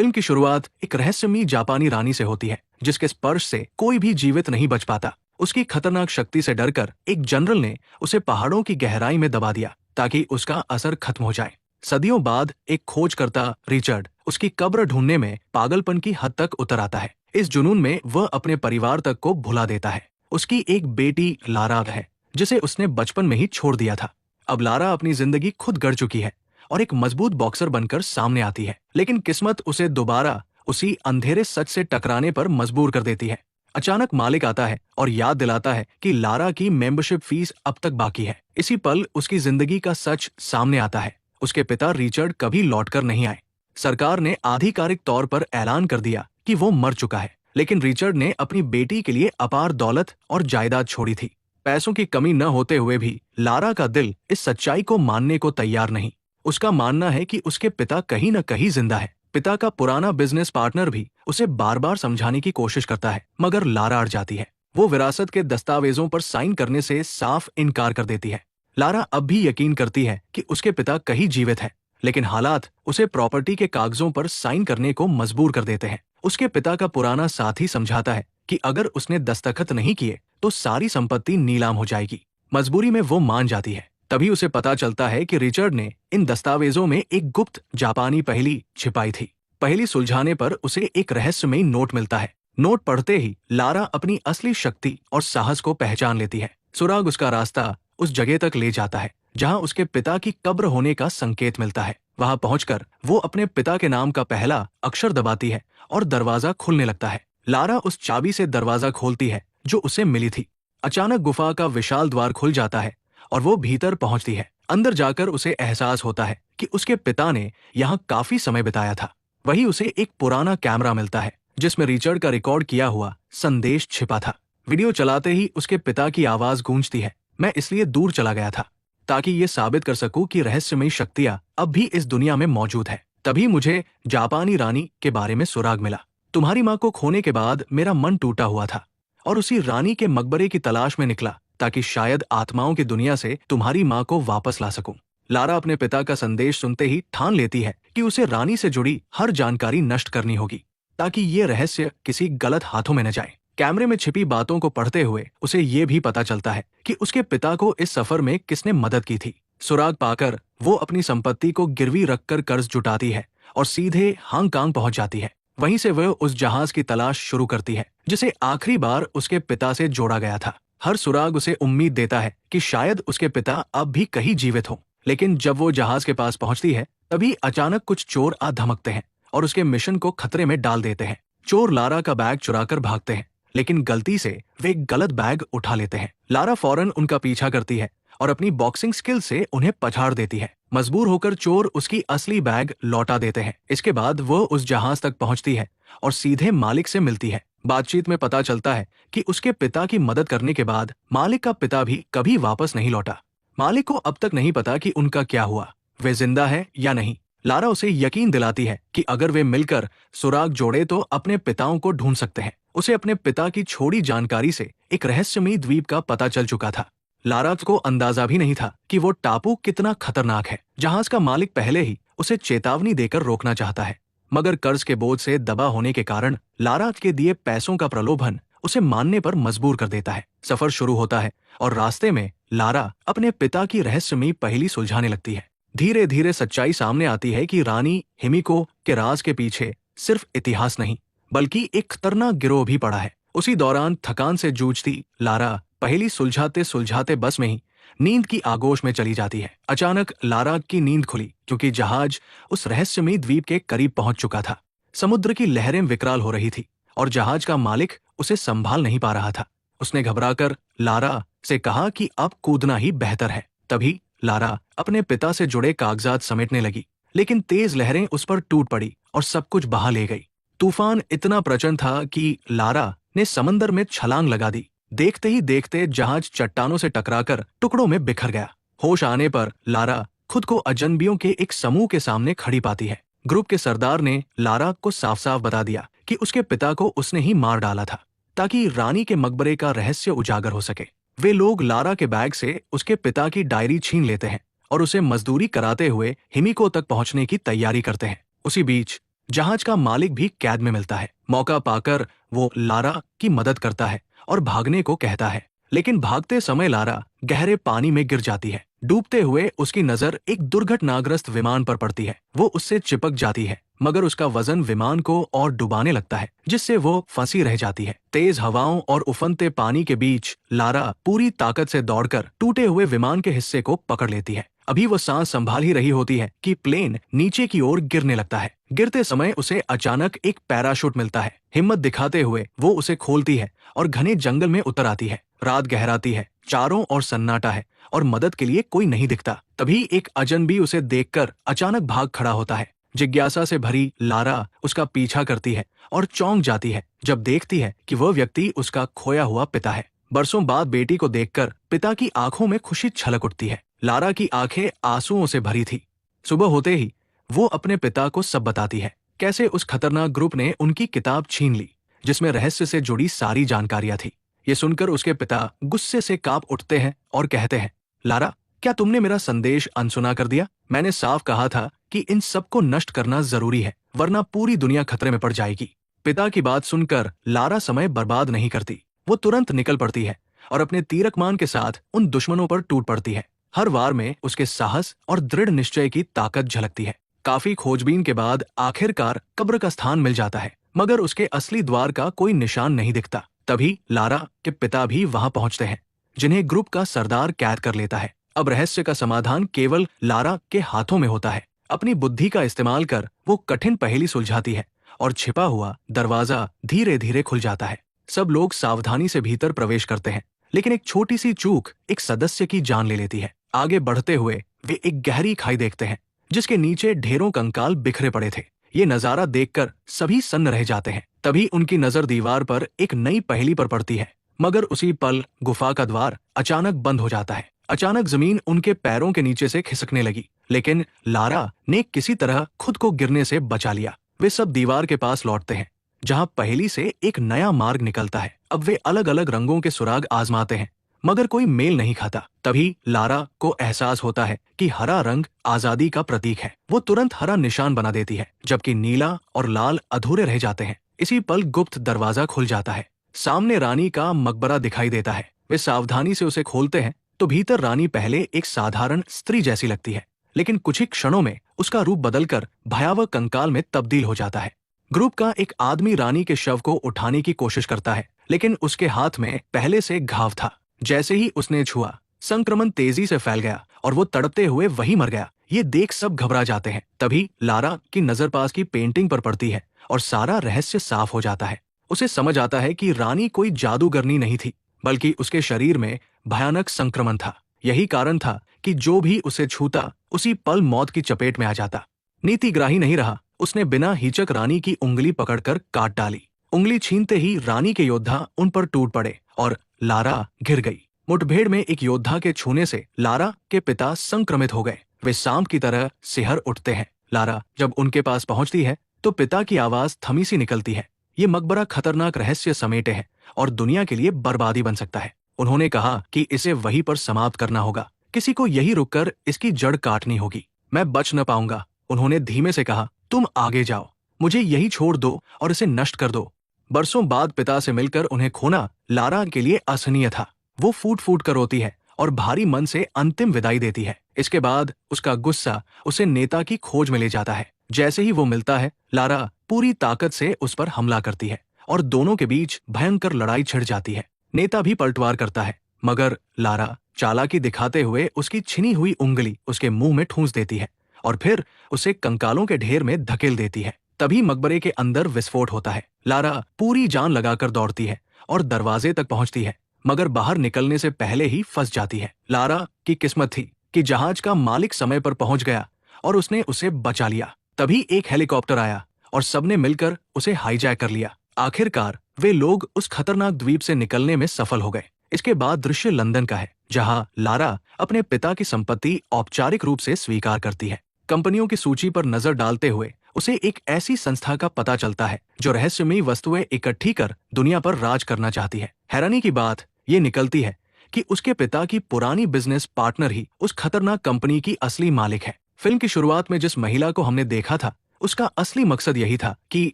Film की शुरुआत एक रहस्यमयी जापानी रानी से होती है जिसके स्पर्श से कोई भी जीवित नहीं बच पाता। उसकी खतरनाक शक्ति से डरकर एक जनरल ने उसे पहाड़ों की गहराई में दबा दिया ताकि उसका असर खत्म हो जाए। सदियों बाद एक खोजकर्ता रिचर्ड उसकी कब्र ढूंढने में पागलपन की हद तक उतर आता है। इस जुनून में वह अपने परिवार तक को भुला देता है। उसकी एक बेटी लारा है जिसे उसने बचपन में ही छोड़ दिया था। अब लारा अपनी जिंदगी खुद गढ़ चुकी है और एक मजबूत बॉक्सर बनकर सामने आती है, लेकिन किस्मत उसे दोबारा उसी अंधेरे सच से टकराने पर मजबूर कर देती है। अचानक मालिक आता है और याद दिलाता है कि लारा की मेंबरशिप फीस अब तक बाकी है। इसी पल उसकी जिंदगी का सच सामने आता है। उसके पिता रिचर्ड कभी लौटकर नहीं आए। सरकार ने आधिकारिक तौर पर ऐलान कर दिया कि वो मर चुका है, लेकिन रिचर्ड ने अपनी बेटी के लिए अपार दौलत और जायदाद छोड़ी थी। पैसों की कमी न होते हुए भी लारा का दिल इस सच्चाई को मानने को तैयार नहीं। उसका मानना है कि उसके पिता कहीं न कहीं जिंदा है। पिता का पुराना बिजनेस पार्टनर भी उसे बार बार समझाने की कोशिश करता है, मगर लारा अड़ जाती है। वो विरासत के दस्तावेजों पर साइन करने से साफ इनकार कर देती है। लारा अब भी यकीन करती है कि उसके पिता कहीं जीवित है, लेकिन हालात उसे प्रॉपर्टी के कागजों पर साइन करने को मजबूर कर देते हैं। उसके पिता का पुराना साथी समझाता है कि अगर उसने दस्तखत नहीं किए तो सारी संपत्ति नीलाम हो जाएगी। मजबूरी में वो मान जाती है। तभी उसे पता चलता है कि रिचर्ड ने इन दस्तावेजों में एक गुप्त जापानी पहेली छिपाई थी। पहेली सुलझाने पर उसे एक रहस्यमयी नोट मिलता है। नोट पढ़ते ही लारा अपनी असली शक्ति और साहस को पहचान लेती है। सुराग उसका रास्ता उस जगह तक ले जाता है जहां उसके पिता की कब्र होने का संकेत मिलता है। वहां पहुंचकर वो अपने पिता के नाम का पहला अक्षर दबाती है और दरवाजा खुलने लगता है। लारा उस चाबी से दरवाजा खोलती है जो उसे मिली थी। अचानक गुफा का विशाल द्वार खुल जाता है और वो भीतर पहुंचती है। अंदर जाकर उसे एहसास होता है कि उसके पिता ने यहाँ काफी समय बिताया था। वहीं उसे एक पुराना कैमरा मिलता है जिसमें रिचर्ड का रिकॉर्ड किया हुआ संदेश छिपा था। वीडियो चलाते ही उसके पिता की आवाज गूंजती है, मैं इसलिए दूर चला गया था ताकि ये साबित कर सकूं कि रहस्यमयी शक्तियां अब भी इस दुनिया में मौजूद है। तभी मुझे जापानी रानी के बारे में सुराग मिला। तुम्हारी माँ को खोने के बाद मेरा मन टूटा हुआ था और उसी रानी के मकबरे की तलाश में निकला ताकि शायद आत्माओं की दुनिया से तुम्हारी माँ को वापस ला सकूं। लारा अपने पिता का संदेश सुनते ही ठान लेती है कि उसे रानी से जुड़ी हर जानकारी नष्ट करनी होगी ताकि ये रहस्य किसी गलत हाथों में न जाए। कैमरे में छिपी बातों को पढ़ते हुए उसे ये भी पता चलता है कि उसके पिता को इस सफर में किसने मदद की थी। सुराग पाकर वो अपनी संपत्ति को गिरवी रखकर कर्ज जुटाती है और सीधे हांगकांग पहुंच जाती है। वहीं से वह उस जहाज की तलाश शुरू करती है जिसे आखिरी बार उसके पिता से जोड़ा गया था। हर सुराग उसे उम्मीद देता है कि शायद उसके पिता अब भी कहीं जीवित हो, लेकिन जब वो जहाज के पास पहुंचती है तभी अचानक कुछ चोर आ धमकते हैं और उसके मिशन को खतरे में डाल देते हैं। चोर लारा का बैग चुराकर भागते हैं, लेकिन गलती से वे एक गलत बैग उठा लेते हैं। लारा फौरन उनका पीछा करती है और अपनी बॉक्सिंग स्किल से उन्हें पछाड़ देती है। मजबूर होकर चोर उसकी असली बैग लौटा देते हैं। इसके बाद वो उस जहाज तक पहुंचती है और सीधे मालिक से मिलती है। बातचीत में पता चलता है कि उसके पिता की मदद करने के बाद मालिक का पिता भी कभी वापस नहीं लौटा। मालिक को अब तक नहीं पता कि उनका क्या हुआ, वे जिंदा है या नहीं। लारा उसे यकीन दिलाती है कि अगर वे मिलकर सुराग जोड़े तो अपने पिताओं को ढूंढ सकते हैं। उसे अपने पिता की छोड़ी जानकारी से एक रहस्यमयी द्वीप का पता चल चुका था। लारा को अंदाजा भी नहीं था कि वो टापू कितना खतरनाक है। जहाज का मालिक पहले ही उसे चेतावनी देकर रोकना चाहता है, मगर कर्ज के बोझ से दबा होने के कारण लारा के दिए पैसों का प्रलोभन उसे मानने पर मजबूर कर देता है। सफर शुरू होता है और रास्ते में लारा अपने पिता की रहस्यमयी पहेली सुलझाने लगती है। धीरे धीरे सच्चाई सामने आती है कि रानी हिमिको के राज के पीछे सिर्फ इतिहास नहीं बल्कि एक खतरनाक गिरोह भी पड़ा है। उसी दौरान थकान से जूझती लारा पहेली सुलझाते सुलझाते बस में ही नींद की आगोश में चली जाती है। अचानक लारा की नींद खुली क्योंकि जहाज उस रहस्यमयी द्वीप के करीब पहुंच चुका था। समुद्र की लहरें विकराल हो रही थी और जहाज का मालिक उसे संभाल नहीं पा रहा था। उसने घबराकर लारा से कहा कि अब कूदना ही बेहतर है। तभी लारा अपने पिता से जुड़े कागजात समेटने लगी, लेकिन तेज लहरें उस पर टूट पड़ी और सब कुछ बहा ले गई। तूफान इतना प्रचंड था कि लारा ने समंदर में छलांग लगा दी। देखते ही देखते जहाज चट्टानों से टकराकर टुकड़ों में बिखर गया। होश आने पर लारा खुद को अजनबियों के एक समूह के सामने खड़ी पाती है। ग्रुप के सरदार ने लारा को साफ साफ बता दिया कि उसके पिता को उसने ही मार डाला था ताकि रानी के मकबरे का रहस्य उजागर हो सके। वे लोग लारा के बैग से उसके पिता की डायरी छीन लेते हैं और उसे मजदूरी कराते हुए हिमिको तक पहुंचने की तैयारी करते हैं। उसी बीच जहाज का मालिक भी कैद में मिलता है। मौका पाकर वो लारा की मदद करता है और भागने को कहता है, लेकिन भागते समय लारा गहरे पानी में गिर जाती है। डूबते हुए उसकी नजर एक दुर्घटनाग्रस्त विमान पर पड़ती है। वो उससे चिपक जाती है, मगर उसका वजन विमान को और डुबाने लगता है, जिससे वो फंसी रह जाती है। तेज हवाओं और उफनते पानी के बीच लारा पूरी ताकत से दौड़कर टूटे हुए विमान के हिस्से को पकड़ लेती है। अभी वो सांस संभाल ही रही होती है कि प्लेन नीचे की ओर गिरने लगता है। गिरते समय उसे अचानक एक पैराशूट मिलता है। हिम्मत दिखाते हुए वो उसे खोलती है और घने जंगल में उतर आती है। रात गहराती है, चारों ओर सन्नाटा है और मदद के लिए कोई नहीं दिखता। तभी एक अजनबी उसे देखकर अचानक भाग खड़ा होता है। जिज्ञासा से भरी लारा उसका पीछा करती है और चौंक जाती है जब देखती है कि वह व्यक्ति उसका खोया हुआ पिता है। बरसों बाद बेटी को देखकर पिता की आंखों में खुशी छलक उठती है। लारा की आंखें आंसुओं से भरी थी। सुबह होते ही वो अपने पिता को सब बताती है, कैसे उस खतरनाक ग्रुप ने उनकी किताब छीन ली, जिसमें रहस्य से जुड़ी सारी जानकारियां थी। ये सुनकर उसके पिता गुस्से से कांप उठते हैं और कहते हैं, लारा, क्या तुमने मेरा संदेश अनसुना कर दिया? मैंने साफ कहा था कि इन सबको नष्ट करना जरूरी है, वरना पूरी दुनिया खतरे में पड़ जाएगी। पिता की बात सुनकर लारा समय बर्बाद नहीं करती। वो तुरंत निकल पड़ती है और अपने तीरकमान के साथ उन दुश्मनों पर टूट पड़ती है। हर वार में उसके साहस और दृढ़ निश्चय की ताकत झलकती है। काफी खोजबीन के बाद आखिरकार कब्र का स्थान मिल जाता है, मगर उसके असली द्वार का कोई निशान नहीं दिखता। तभी लारा के पिता भी वहां पहुंचते हैं, जिन्हें ग्रुप का सरदार कैद कर लेता है। अब रहस्य का समाधान केवल लारा के हाथों में होता है। अपनी बुद्धि का इस्तेमाल कर वो कठिन पहेली सुलझाती है और छिपा हुआ दरवाजा धीरे धीरे खुल जाता है। सब लोग सावधानी से भीतर प्रवेश करते हैं, लेकिन एक छोटी सी चूक एक सदस्य की जान ले लेती है। आगे बढ़ते हुए वे एक गहरी खाई देखते हैं, जिसके नीचे ढेरों कंकाल बिखरे पड़े थे। ये नजारा देखकर सभी सन्न रह जाते हैं। तभी उनकी नजर दीवार पर एक नई पहेली पर पड़ती है, मगर उसी पल गुफा का द्वार अचानक बंद हो जाता है। अचानक जमीन उनके पैरों के नीचे से खिसकने लगी, लेकिन लारा ने किसी तरह खुद को गिरने से बचा लिया। वे सब दीवार के पास लौटते हैं, जहां पहेली से एक नया मार्ग निकलता है। अब वे अलग अलग रंगों के सुराग आजमाते हैं, मगर कोई मेल नहीं खाता। तभी लारा को एहसास होता है कि हरा रंग आजादी का प्रतीक है। वो तुरंत हरा निशान बना देती है, जबकि नीला और लाल अधूरे रह जाते हैं। इसी पल गुप्त दरवाजा खुल जाता है। सामने रानी का मकबरा दिखाई देता है। वे सावधानी से उसे खोलते हैं तो भीतर रानी पहले एक साधारण स्त्री जैसी लगती है, लेकिन कुछ ही क्षणों में उसका रूप बदलकर भयावह कंकाल में तब्दील हो जाता है। ग्रुप का एक आदमी रानी के शव को उठाने की कोशिश करता है, लेकिन उसके हाथ में पहले से घाव था। जैसे ही उसने छुआ, संक्रमण तेजी से फैल गया और वो तड़पते हुए वहीं मर गया। ये देख सब घबरा जाते हैं। तभी लारा की नजर पास की पेंटिंग पर पड़ती है और सारा रहस्य साफ हो जाता है। उसे समझ आता है कि रानी कोई जादूगरनी नहीं थी, बल्कि उसके शरीर में भयानक संक्रमण था। यही कारण था कि जो भी उसे छूता उसी पल मौत की चपेट में आ जाता। नीतिग्राही नहीं रहा, उसने बिना हिचक रानी की उंगली पकड़कर काट डाली। उंगली छीनते ही रानी के योद्धा उन पर टूट पड़े और लारा गिर गई। मुठभेड़ में एक योद्धा के छूने से लारा के पिता संक्रमित हो गए। वे सांप की तरह सिहर उठते हैं। लारा जब उनके पास पहुंचती है तो पिता की आवाज थमी सी निकलती है। ये मकबरा खतरनाक रहस्य समेटे है और दुनिया के लिए बर्बादी बन सकता है। उन्होंने कहा कि इसे वहीं पर समाप्त करना होगा। किसी को यही रुककर इसकी जड़ काटनी होगी। मैं बच न पाऊंगा। उन्होंने धीमे से कहा, तुम आगे जाओ, मुझे यही छोड़ दो और इसे नष्ट कर दो। बरसों बाद पिता से मिलकर उन्हें खोना लारा के लिए असहनीय था। वो फूट फूट कर रोती है और भारी मन से अंतिम विदाई देती है। इसके बाद उसका गुस्सा उसे नेता की खोज में ले जाता है। जैसे ही वो मिलता है, लारा पूरी ताकत से उस पर हमला करती है और दोनों के बीच भयंकर लड़ाई छिड़ जाती है। नेता भी पलटवार करता है, मगर लारा चालाकी दिखाते हुए उसकी छिनी हुई उंगली उसके मुंह में ठूंस देती है और फिर उसे कंकालों के ढेर में धकेल देती है। तभी मकबरे के अंदर विस्फोट होता है। लारा पूरी जान लगाकर दौड़ती है और दरवाजे तक पहुंचती है, मगर बाहर निकलने से पहले ही फंस जाती है। लारा की किस्मत थी कि जहाज का मालिक समय पर पहुंच गया और उसने उसे बचा लिया। तभी एक हेलीकॉप्टर आया और सबने मिलकर उसे हाईजैक कर लिया। आखिरकार वे लोग उस खतरनाक द्वीप से निकलने में सफल हो गए। इसके बाद दृश्य लंदन का है, जहां लारा अपने पिता की संपत्ति औपचारिक रूप से स्वीकार करती है। कंपनियों की सूची पर नजर डालते हुए उसे एक ऐसी संस्था का पता चलता है जो रहस्यमयी वस्तुएं इकट्ठी कर दुनिया पर राज करना चाहती है। हैरानी की बात ये निकलती है कि उसके पिता की पुरानी बिजनेस पार्टनर ही उस खतरनाक कंपनी की असली मालिक है। फिल्म की शुरुआत में जिस महिला को हमने देखा था, उसका असली मकसद यही था कि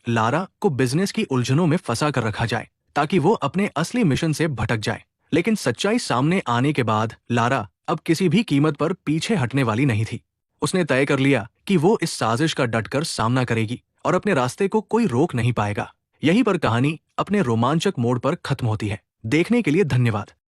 लारा को बिजनेस की उलझनों में फंसा कर रखा जाए ताकि वो अपने असली मिशन से भटक जाए। लेकिन सच्चाई सामने आने के बाद लारा अब किसी भी कीमत पर पीछे हटने वाली नहीं थी। उसने तय कर लिया कि वो इस साजिश का डटकर सामना करेगी और अपने रास्ते को कोई रोक नहीं पाएगा। यहीं पर कहानी अपने रोमांचक मोड़ पर खत्म होती है। देखने के लिए धन्यवाद।